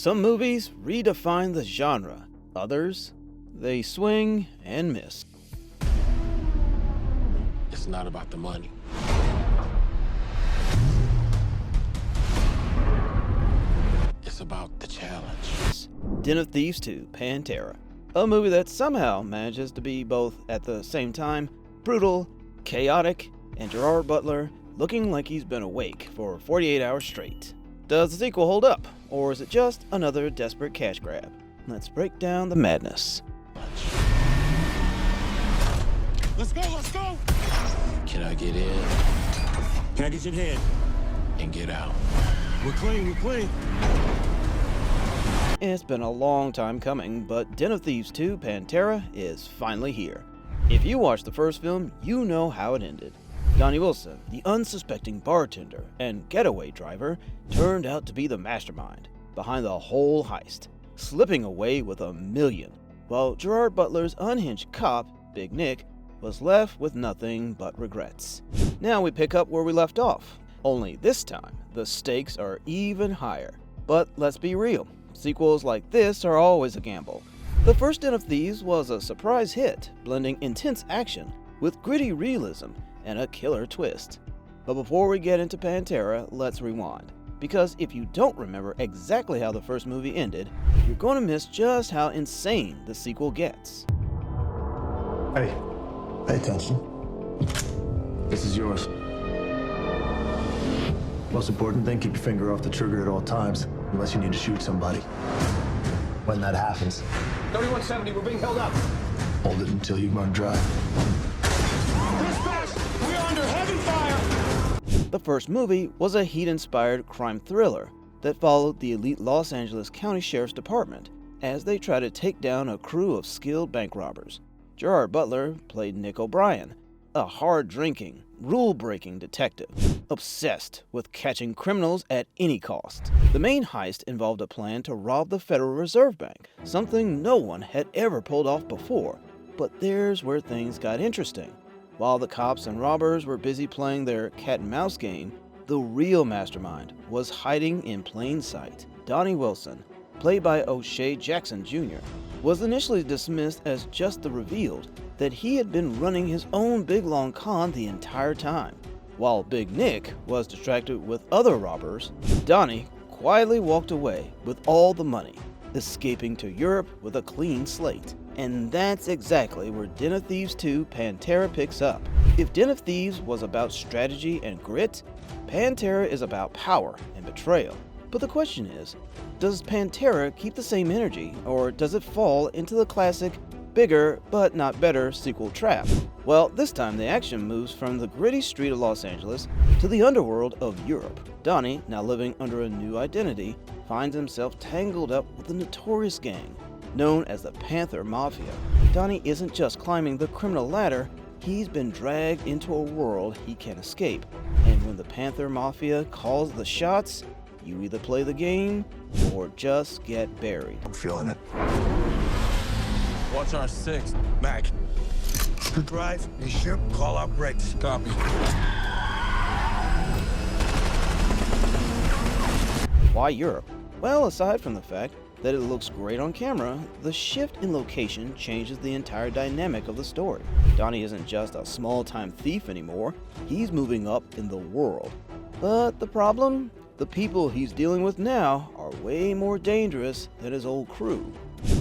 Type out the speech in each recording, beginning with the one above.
Some movies redefine the genre, others, they swing and miss. It's not about the money. It's about the challenge. Den of Thieves 2, Pantera, a movie that somehow manages to be both at the same time brutal, chaotic, and Gerald Butler looking like he's been awake for 48 hours straight. Does the sequel hold up, or is it just another desperate cash grab? Let's break down the madness. Let's go, let's go! Can I get in Package in hand. and get out? We're clean, we're clean. It's been a long time coming, but Den of Thieves 2 Pantera is finally here. If you watched the first film, you know how it ended. Donnie Wilson, the unsuspecting bartender and getaway driver, turned out to be the mastermind behind the whole heist, slipping away with $1 million, while Gerald Butler's unhinged cop, Big Nick, was left with nothing but regrets. Now we pick up where we left off, only this time the stakes are even higher. But let's be real, sequels like this are always a gamble. The first Den of Thieves was a surprise hit, blending intense action with gritty realism and a killer twist. But before we get into Pantera, let's rewind, because if you don't remember exactly how the first movie ended, you're going to miss just how insane the sequel gets. Hey, pay attention. This is yours. Most important thing, keep your finger off the trigger at all times, unless you need to shoot somebody. When that happens, 3170, we're being held up. hold it until you run dry. Dispatch, we are under heavy fire! The first movie was a Heat-inspired crime thriller that followed the elite Los Angeles County Sheriff's Department as they try to take down a crew of skilled bank robbers. Gerald Butler played Nick O'Brien, a hard-drinking, rule-breaking detective, obsessed with catching criminals at any cost. The main heist involved a plan to rob the Federal Reserve Bank, something no one had ever pulled off before. But there's where things got interesting. While the cops and robbers were busy playing their cat-and-mouse game, the real mastermind was hiding in plain sight. Donnie Wilson, played by O'Shea Jackson Jr., was initially dismissed as just the revealed that he had been running his own big long con the entire time. While Big Nick was distracted with other robbers, Donnie quietly walked away with all the money, escaping to Europe with a clean slate. And that's exactly where Den of Thieves 2 Pantera picks up. If Den of Thieves was about strategy and grit, Pantera is about power and betrayal. But the question is, does Pantera keep the same energy, or does it fall into the classic, bigger but not better sequel trap? Well, this time the action moves from the gritty street of Los Angeles to the underworld of Europe. Donnie, now living under a new identity, finds himself tangled up with the notorious gang known as the Panther Mafia. Donnie isn't just climbing the criminal ladder, he's been dragged into a world he can't escape. And when the Panther Mafia calls the shots, you either play the game or just get buried. I'm feeling it. Watch our 6. Mac. Good drive. You ship. Call out brakes. Copy. Why Europe? Well, aside from the fact that it looks great on camera, the shift in location changes the entire dynamic of the story. Donnie isn't just a small-time thief anymore, he's moving up in the world. But the problem? The people he's dealing with now are way more dangerous than his old crew.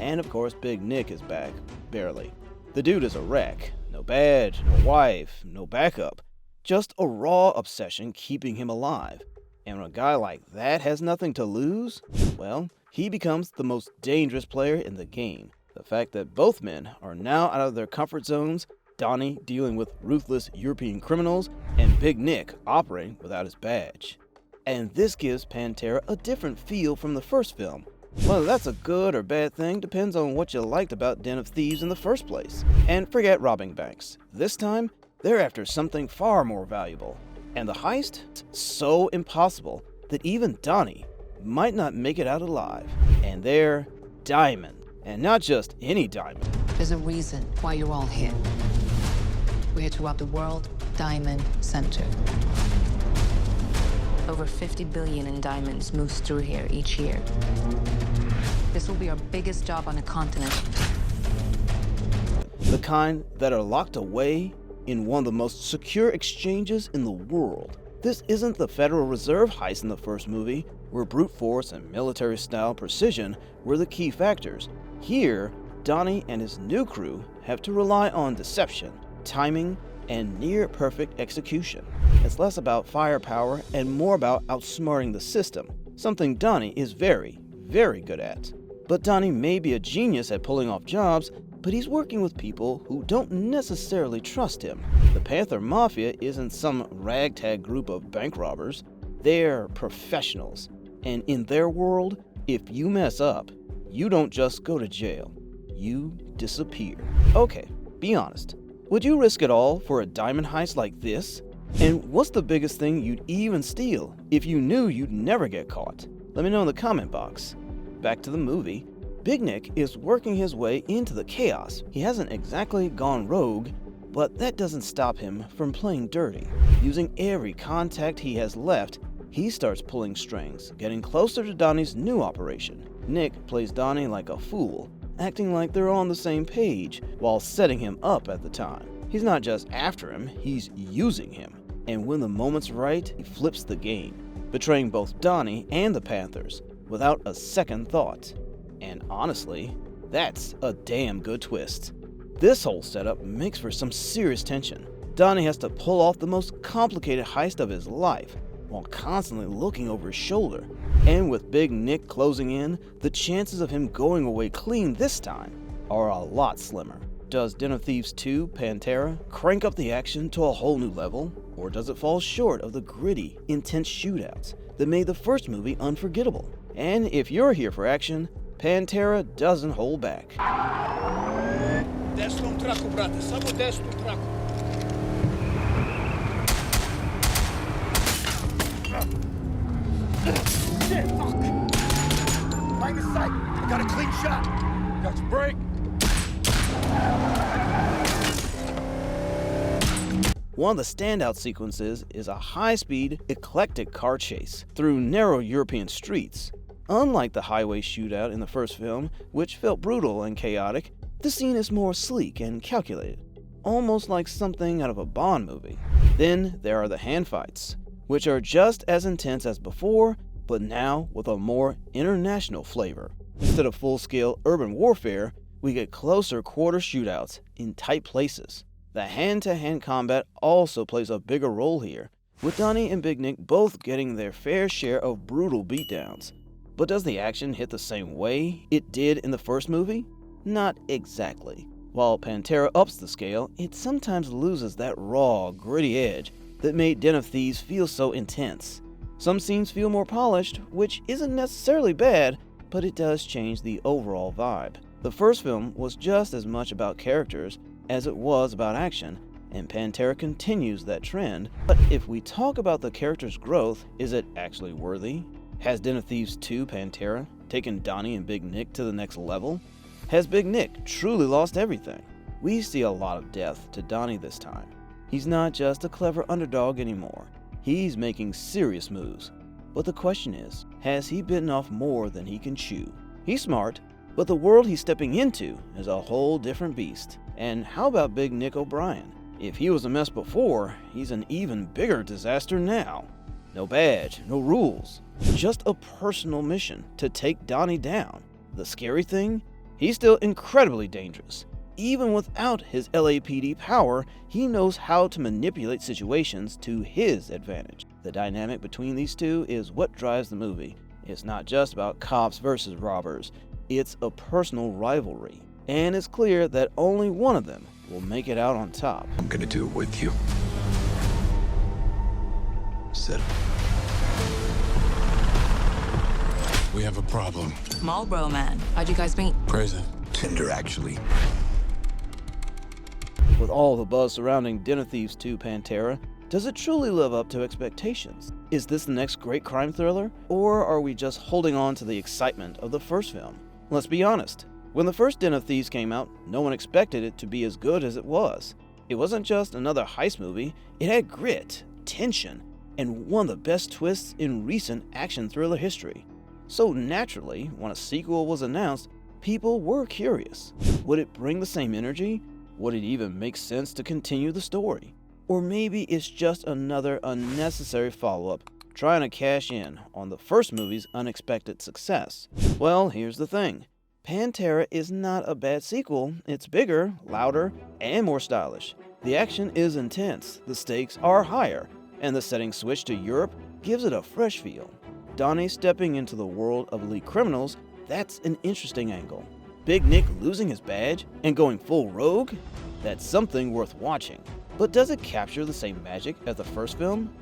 And of course, Big Nick is back, barely. The dude is a wreck. No badge, no wife, no backup. Just a raw obsession keeping him alive. And when a guy like that has nothing to lose, well, he becomes the most dangerous player in the game. The fact that both men are now out of their comfort zones, Donnie dealing with ruthless European criminals, and Big Nick operating without his badge. And this gives Pantera a different feel from the first film. Whether that's a good or bad thing depends on what you liked about Den of Thieves in the first place. And forget robbing banks. This time, they're after something far more valuable. And the heist? So impossible that even Donnie might not make it out alive. And they're diamond. And not just any diamond. There's a reason why you're all here. We're here to rob the world Diamond Center. Over 50 billion in diamonds moves through here each year. This will be our biggest job on the continent. The kind that are locked away in one of the most secure exchanges in the world. This isn't the Federal Reserve heist in the first movie, where brute force and military-style precision were the key factors. Here, Donnie and his new crew have to rely on deception, timing, and near-perfect execution. It's less about firepower and more about outsmarting the system, something Donnie is very, very good at. But Donnie may be a genius at pulling off jobs, but he's working with people who don't necessarily trust him. The Panther Mafia isn't some ragtag group of bank robbers. They're professionals, and in their world, if you mess up, you don't just go to jail, you disappear. Okay, be honest. Would you risk it all for a diamond heist like this? And what's the biggest thing you'd even steal if you knew you'd never get caught? Let me know in the comment box. Back to the movie. Big Nick is working his way into the chaos. He hasn't exactly gone rogue, but that doesn't stop him from playing dirty. Using every contact he has left, he starts pulling strings, getting closer to Donnie's new operation. Nick plays Donnie like a fool, acting like they're on the same page while setting him up at the time. He's not just after him, he's using him. And when the moment's right, he flips the game, betraying both Donnie and the Panthers without a second thought. And honestly, that's a damn good twist. This whole setup makes for some serious tension. Donnie has to pull off the most complicated heist of his life while constantly looking over his shoulder. And with Big Nick closing in, the chances of him going away clean this time are a lot slimmer. Does Den of Thieves 2 Pantera crank up the action to a whole new level? Or does it fall short of the gritty, intense shootouts that made the first movie unforgettable? And if you're here for action, Pantera doesn't hold back. Desno um traku, brate. Samo desno um traku. Shit, fuck. Line of sight. I got a clean shot. Got your break. One of the standout sequences is a high-speed, eclectic car chase through narrow European streets. Unlike the highway shootout in the first film, which felt brutal and chaotic, the scene is more sleek and calculated, almost like something out of a Bond movie. Then there are the hand fights, which are just as intense as before, but now with a more international flavor. Instead of full-scale urban warfare, we get closer quarter shootouts in tight places. The hand-to-hand combat also plays a bigger role here, with Donnie and Big Nick both getting their fair share of brutal beatdowns. But does the action hit the same way it did in the first movie? Not exactly. While Pantera ups the scale, it sometimes loses that raw, gritty edge that made Den of Thieves feel so intense. Some scenes feel more polished, which isn't necessarily bad, but it does change the overall vibe. The first film was just as much about characters as it was about action, and Pantera continues that trend. But if we talk about the character's growth, is it actually worthy? Has Den of Thieves 2 Pantera taken Donnie and Big Nick to the next level? Has Big Nick truly lost everything? We see a lot of depth to Donnie this time. He's not just a clever underdog anymore. He's making serious moves. But the question is, has he bitten off more than he can chew? He's smart, but the world he's stepping into is a whole different beast. And how about Big Nick O'Brien? If he was a mess before, he's an even bigger disaster now. No badge, no rules, just a personal mission to take Donnie down. The scary thing? He's still incredibly dangerous. Even without his LAPD power, he knows how to manipulate situations to his advantage. The dynamic between these two is what drives the movie. It's not just about cops versus robbers, it's a personal rivalry. And it's clear that only one of them will make it out on top. I'm gonna do it with you. Sit. We have a problem. Marlboro Man. How'd you guys meet? Prison. Tinder, actually. With all the buzz surrounding Den of Thieves 2 Pantera, does it truly live up to expectations? Is this the next great crime thriller, or are we just holding on to the excitement of the first film? Let's be honest. When the first Den of Thieves came out, no one expected it to be as good as it was. It wasn't just another heist movie, it had grit, tension, and one of the best twists in recent action thriller history. So naturally, when a sequel was announced, people were curious. Would it bring the same energy? Would it even make sense to continue the story? Or maybe it's just another unnecessary follow-up trying to cash in on the first movie's unexpected success. Well, here's the thing. Pantera is not a bad sequel. It's bigger, louder, and more stylish. The action is intense, the stakes are higher, and the setting switch to Europe gives it a fresh feel. Donnie stepping into the world of elite criminals, that's an interesting angle. Big Nick losing his badge and going full rogue? That's something worth watching. But does it capture the same magic as the first film?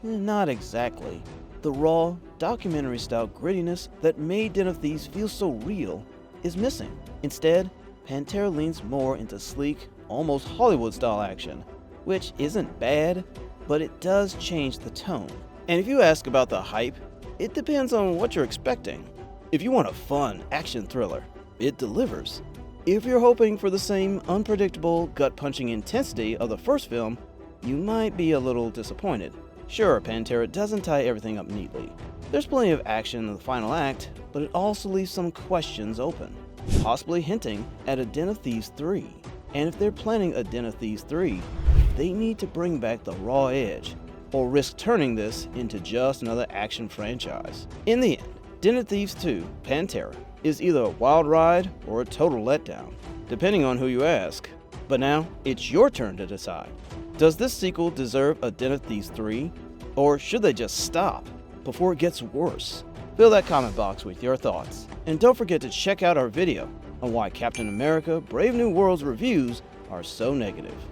Not exactly. The raw, documentary-style grittiness that made Den of Thieves feel so real is missing. Instead, Pantera leans more into sleek, almost Hollywood-style action, which isn't bad, but it does change the tone. And if you ask about the hype, it depends on what you're expecting. If you want a fun action thriller, it delivers. If you're hoping for the same unpredictable, gut-punching intensity of the first film, you might be a little disappointed. Sure, Pantera doesn't tie everything up neatly. There's plenty of action in the final act, but it also leaves some questions open, possibly hinting at a Den of Thieves 3. And if they're planning a Den of Thieves 3, they need to bring back the raw edge, or risk turning this into just another action franchise. In the end, Den of Thieves 2, Pantera, is either a wild ride or a total letdown, depending on who you ask. But now, it's your turn to decide. Does this sequel deserve a Den of Thieves 3, or should they just stop before it gets worse? Fill that comment box with your thoughts, and don't forget to check out our video on why Captain America: Brave New World's reviews are so negative.